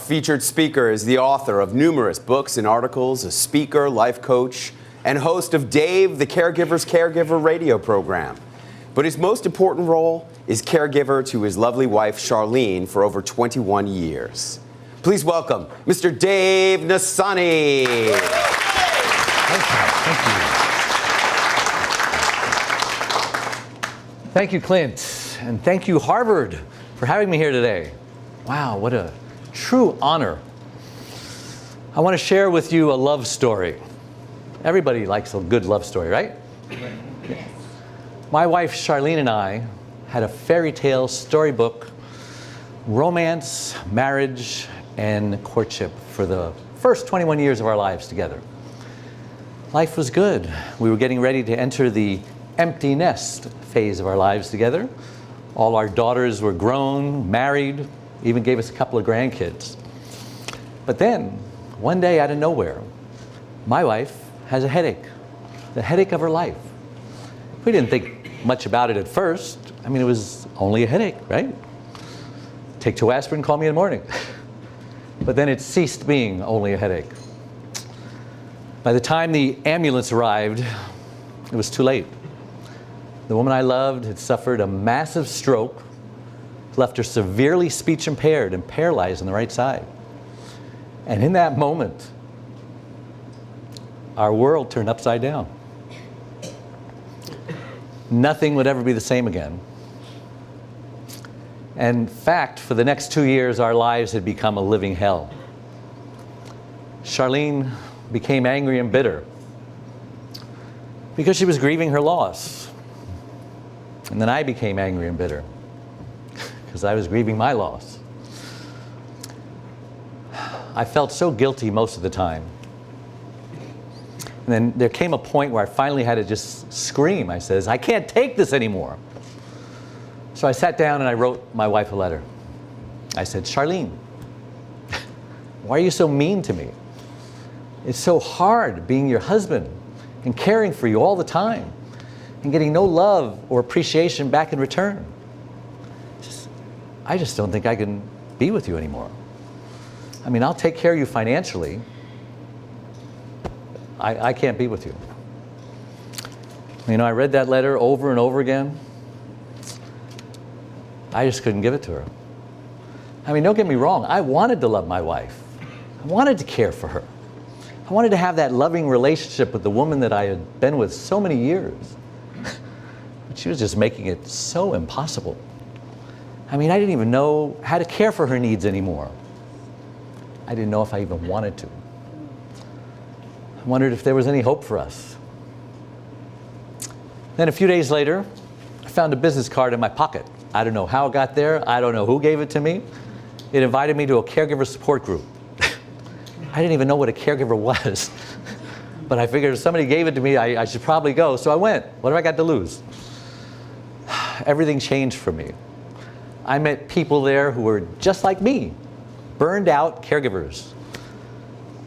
featured speaker is the author of numerous books and articles, a speaker, life coach, and host of Dave, the Caregiver's Caregiver radio program. But his most important role is caregiver to his lovely wife, Charlene, for over 21 years. Please welcome Mr. Dave Nassaney. Thank you, Clint, and thank you, Harvard, for having me here today. Wow, what a true honor. I want to share with you a love story. Everybody likes a good love story, right? Yes. My wife, Charlene, and I had a fairy tale storybook, romance, marriage, and courtship for the first 21 years of our lives together. Life was good. We were getting ready to enter the empty nest phase of our lives together. All our daughters were grown, married, even gave us a couple of grandkids. But then, one day out of nowhere, my wife has a headache, the headache of her life. We didn't think much about it at first. I mean, it was only a headache, right? Take 2 aspirin, call me in the morning. But then it ceased being only a headache. By the time the ambulance arrived, it was too late. The woman I loved had suffered a massive stroke, left her severely speech impaired and paralyzed on the right side. And in that moment, our world turned upside down. Nothing would ever be the same again. In fact, for the next 2 years, our lives had become a living hell. Charlene became angry and bitter because she was grieving her loss. And then I became angry and bitter because I was grieving my loss. I felt so guilty most of the time. And then there came a point where I finally had to just scream. I says, I can't take this anymore. So I sat down and I wrote my wife a letter. I said, Charlene, why are you so mean to me? It's so hard being your husband and caring for you all the time and getting no love or appreciation back in return. I just don't think I can be with you anymore. I mean, I'll take care of you financially. I can't be with you. You know, I read that letter over and over again. I just couldn't give it to her. I mean, don't get me wrong. I wanted to love my wife. I wanted to care for her. I wanted to have that loving relationship with the woman that I had been with so many years. But she was just making it so impossible. I mean, I didn't even know how to care for her needs anymore. I didn't know if I even wanted to. I wondered if there was any hope for us. Then a few days later, I found a business card in my pocket. I don't know how it got there. I don't know who gave it to me. It invited me to a caregiver support group. I didn't even know what a caregiver was. But I figured if somebody gave it to me, I should probably go. So I went. What have I got to lose? Everything changed for me. I met people there who were just like me, burned out caregivers.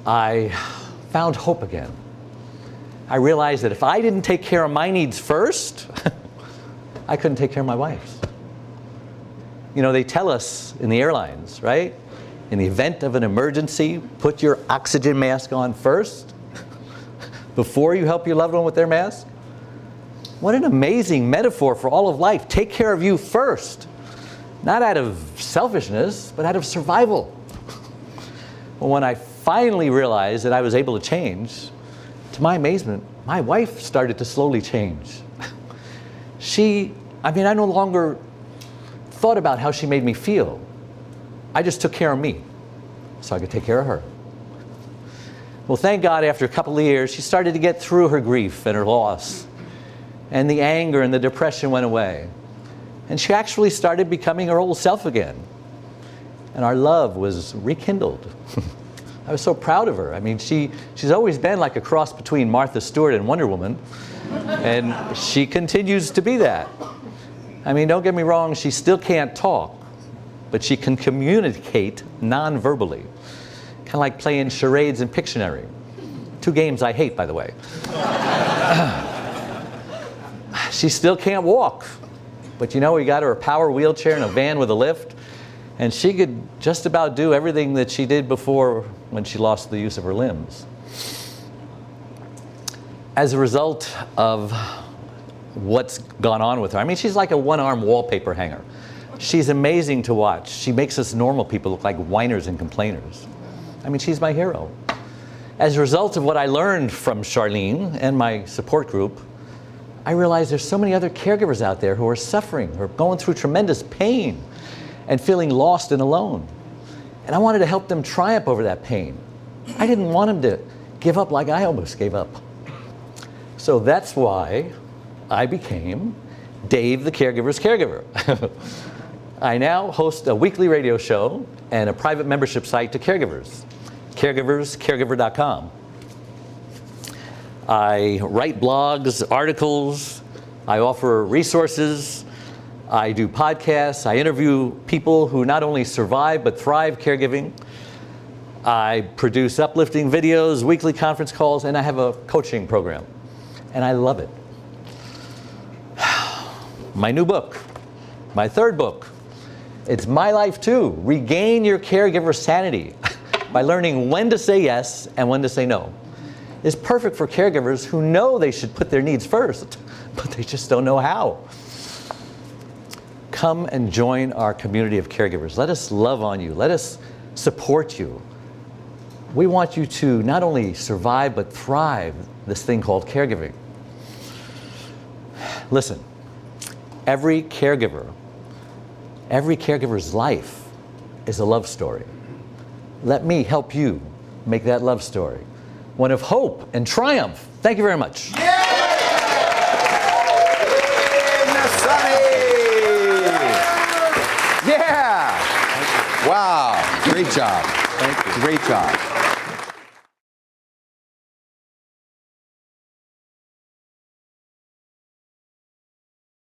I found hope again. I realized that if I didn't take care of my needs first, I couldn't take care of my wife's. You know, they tell us in the airlines, right? In the event of an emergency, put your oxygen mask on first before you help your loved one with their mask. What an amazing metaphor for all of life. Take care of you first. Not out of selfishness, but out of survival. Well, when I finally realized that I was able to change, to my amazement, my wife started to slowly change. I no longer thought about how she made me feel. I just took care of me so I could take care of her. Well, thank God, after a couple of years, she started to get through her grief and her loss. And the anger and the depression went away. And she actually started becoming her old self again. And our love was rekindled. I was so proud of her. I mean, she's always been like a cross between Martha Stewart and Wonder Woman. And she continues to be that. I mean, don't get me wrong, she still can't talk, but she can communicate non-verbally. Kind of like playing charades and Pictionary. 2 games I hate, by the way. She still can't walk. But you know, we got her a power wheelchair and a van with a lift. And she could just about do everything that she did before when she lost the use of her limbs. As a result of what's gone on with her, I mean, she's like a one-arm wallpaper hanger. She's amazing to watch. She makes us normal people look like whiners and complainers. I mean, she's my hero. As a result of what I learned from Charlene and my support group, I realized there's so many other caregivers out there who are suffering or going through tremendous pain and feeling lost and alone. And I wanted to help them triumph over that pain. I didn't want them to give up like I almost gave up. So that's why I became Dave the Caregiver's Caregiver. I now host a weekly radio show and a private membership site to caregivers, caregiverscaregiver.com. I write blogs, articles, I offer resources, I do podcasts, I interview people who not only survive but thrive caregiving. I produce uplifting videos, weekly conference calls, and I have a coaching program. And I love it. My new book, my third book, it's my life too. Regain Your Caregiver Sanity by learning when to say yes and when to say no. It's perfect for caregivers who know they should put their needs first, but they just don't know how. Come and join our community of caregivers. Let us love on you. Let us support you. We want you to not only survive, but thrive this thing called caregiving. Listen, every caregiver's life is a love story. Let me help you make that love story one of hope and triumph. Thank you very much. Nassaney! Yeah! Wow, great job. Thank you. Great job.